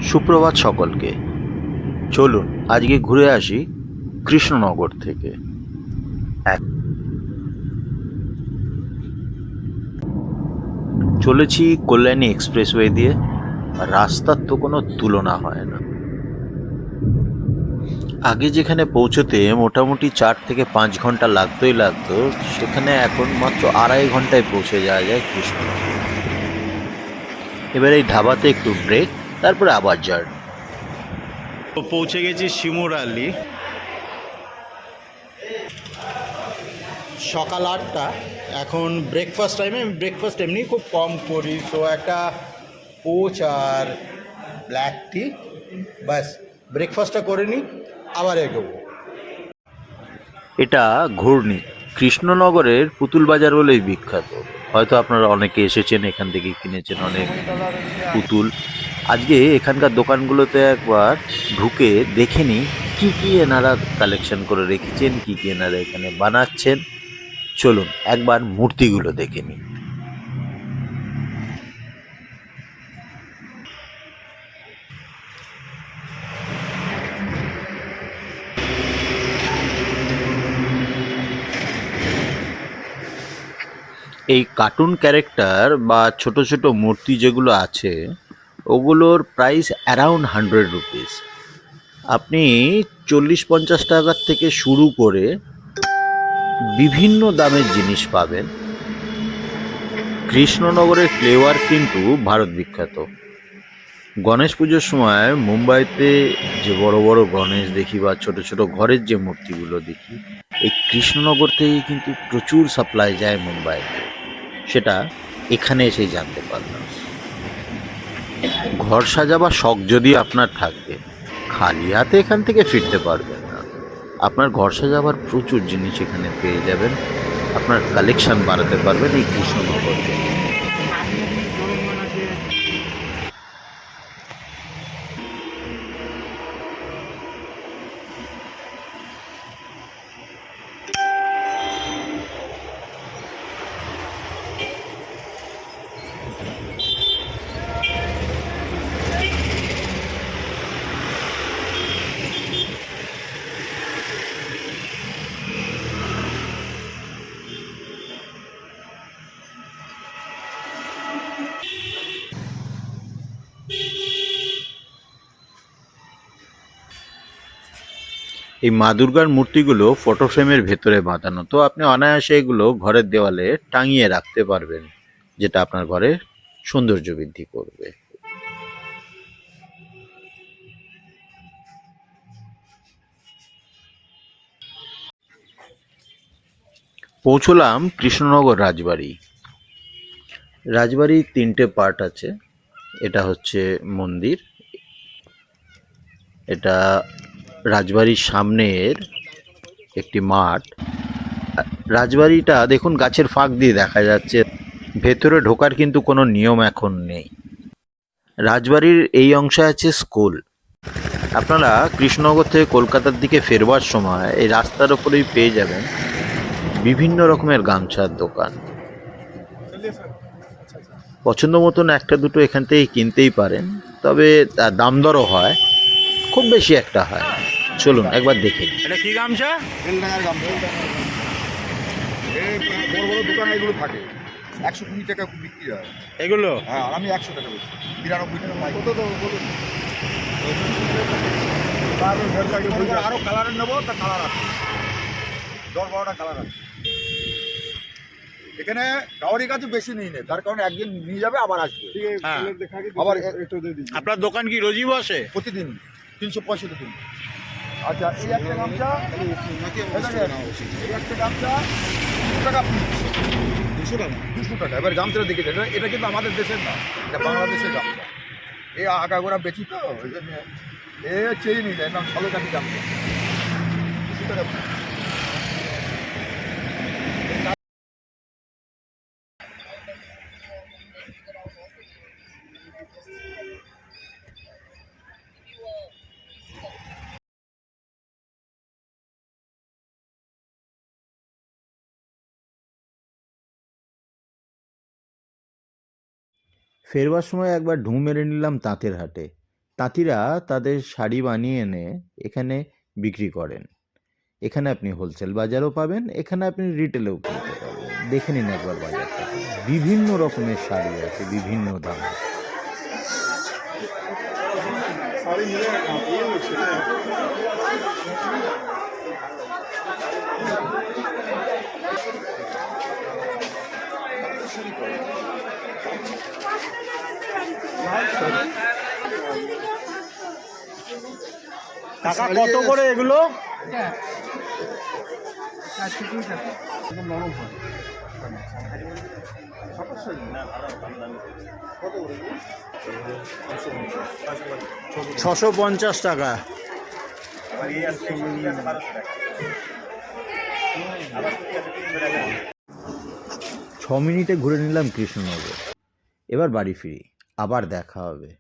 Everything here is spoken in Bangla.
সুপ্রভাত সকলকে। চলুন আজকে ঘুরে আসি কৃষ্ণনগর থেকে। চলেছি কল্যাণী এক্সপ্রেসওয়ে দিয়ে। রাস্তার তো কোনো তুলনা হয় না। আগে যেখানে পৌঁছতে মোটামুটি 4 থেকে 5 ঘন্টা লাগতো, সেখানে এখন মাত্র 2.5 ঘন্টায় পৌঁছে যাওয়া যায় কৃষ্ণনগর। এবার এই ধাবাতে একটু ব্রেক, তারপরে আবার জার্নি। তো পৌঁছে গেছি শিমুরালি। সকাল 8টা, এখন ব্রেকফাস্ট টাইমে। আমি ব্রেকফাস্ট এমনি খুব কম করি, তো একটা পোচ আর ব্ল্যাক টি, ব্যাস ব্রেকফাস্টটা করে নিই, আবার এগোবো। এটা ঘূর্ণি, কৃষ্ণনগরের পুতুল বাজার বলেই বিখ্যাত। হয়তো আপনারা অনেকে এসেছেন, এখান থেকে কিনেছেন অনেক পুতুল। আজকে এখানকার দোকানগুলোতে একবার ঢুকে দেখে নিই কী কী এনারা কালেকশন করে রেখেছেন, কী কী এনারা এখানে বানাচ্ছেন। চলুন একবার মূর্তিগুলো দেখে নিই। এই কার্টুন ক্যারেক্টার বা ছোট ছোট মূর্তি যেগুলো আছে, ওগুলোর প্রাইস অ্যারাউন্ড 100 রুপিস। আপনি 40-50 টাকার থেকে শুরু করে বিভিন্ন দামের জিনিস পাবেন। কৃষ্ণনগরের ফ্লেভার কিন্তু ভারত বিখ্যাত। গণেশ পুজোর সময় মুম্বাইতে যে বড় বড় গণেশ দেখি বা ছোট ছোট ঘরের যে মূর্তিগুলো দেখি, এই কৃষ্ণনগর থেকেই কিন্তু প্রচুর সাপ্লাই যায় মুম্বাইতে। সেটা এখানে এসেই জানতে পারলাম। ঘর সাজাবার শখ যদি আপনার থাকে, খালি হাতে এখান থেকে ফিরতে পারবেন না। আপনার ঘর সাজাবার প্রচুর জিনিস এখানে পেয়ে যাবেন। আপনার কালেকশন বাড়াতে পারবেন এই কৃষ্ণনগর থেকে। এই মা দুর্গার মূর্তিগুলো ফটো ফ্রেমের ভেতরে বাঁধানো, তো আপনি অনায়াসে এগুলো ঘরের দেওয়ালে টাঙিয়ে রাখতে পারবেন, যেটা আপনার ঘরের সৌন্দর্য বৃদ্ধি করবে। পৌঁছলাম কৃষ্ণনগর রাজবাড়ি। রাজবাড়ির 3টে পার্ট আছে। এটা হচ্ছে মন্দির, এটা রাজবাড়ির সামনের একটি মাঠ। রাজবাড়িটা দেখুন গাছের ফাঁক দিয়ে দেখা যাচ্ছে। ভেতরে ঢোকার কিন্তু কোনো নিয়ম এখন নেই। রাজবাড়ির এই অংশে আছে স্কুল। আপনারা কৃষ্ণনগর থেকে কলকাতার দিকে ফেরবার সময় এই রাস্তার ওপরেই পেয়ে যাবেন বিভিন্ন রকমের গামছার দোকান। পছন্দ মতন একটা দুটো এখান থেকে কিনতেই পারেন, তবে দাম দরও হয়, খুব বেশি একটা হয় না। চলুন একবার দেখে নিই। এটা কি গামছা? বেলডাঙার গামছা। এই বড় বড় দোকানে এগুলো থাকে, 120 টাকা বিক্রি হয়। এগুলো হ্যাঁ, আর আমি 100 টাকা বেশি, 92 টাকা পাই। কত তো বলুন। আরও কালারের নেবো, তা কালার আছে 10-12টা কালার আছে এখানে। গাওয়ারি গাছ বেশি নিয়ে নেই, তার কারণে একদিন নিয়ে যাবে আবার আসবে। হ্যাঁ। আবার আপনার দোকান কি রোজই বসে? প্রতিদিন 365 দিন। আচ্ছা, এই একটা গামছা, এই একটা গামছা 200 টাকা পিস। 200 টাকা। এবার গামছাটা দেখে এটা এটা কিন্তু আমাদের দেশের না, এটা বাংলাদেশের গামছা। এই আগাগোড়া বেচি তো, ওই জন্য এ চেয়ে নিয়ে যায়, এর নাম ঝলকাঠি গামছা, 200 টাকা পিস। ফেরবার সময় একবার ঢুঁ মেরে নিলাম তাঁতের হাটে। তাঁতিরা তাদের শাড়ি বানিয়ে এনে এখানে বিক্রি করেন। এখানে আপনি হোলসেল বাজারও পাবেন, এখানে আপনি রিটেলেও কিনতে পারবেন। দেখে নিন একবার বাজারটা, বিভিন্ন রকমের শাড়ি আছে, বিভিন্ন দাম। কাকা কত করে এগুলো? একদম নরম হয়। 650 টাকা। ছ মিনিটে ঘুরে নিলাম কৃষ্ণনগর। এবার বাড়ি ফিরি, আবার দেখা হবে।